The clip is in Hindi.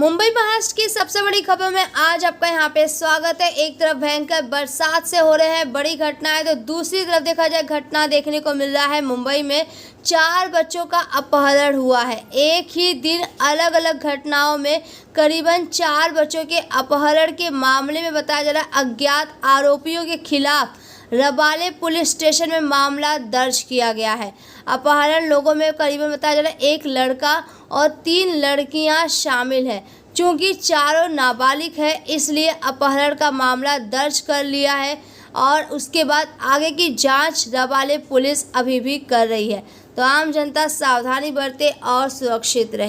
मुंबई महाराष्ट्र की सबसे बड़ी खबर में आज आपका यहाँ पे स्वागत है। एक तरफ भयंकर बरसात से हो रहे हैं बड़ी घटनाएं, तो दूसरी तरफ देखा जाए घटना देखने को मिल रहा है। मुंबई में 4 बच्चों का अपहरण हुआ है। एक ही दिन अलग अलग घटनाओं में करीबन 4 बच्चों के अपहरण के मामले में बताया जा रहा है अज्ञात आरोपियों के खिलाफ रबाले पुलिस स्टेशन में मामला दर्ज किया गया है। अपहरण लोगों में करीबन बताया जा रहा है 1 लड़का और 3 लड़कियां शामिल हैं। चूँकि चारों नाबालिग है इसलिए अपहरण का मामला दर्ज कर लिया है और उसके बाद आगे की जांच रबाले पुलिस अभी भी कर रही है। तो आम जनता सावधानी बरते और सुरक्षित रहे।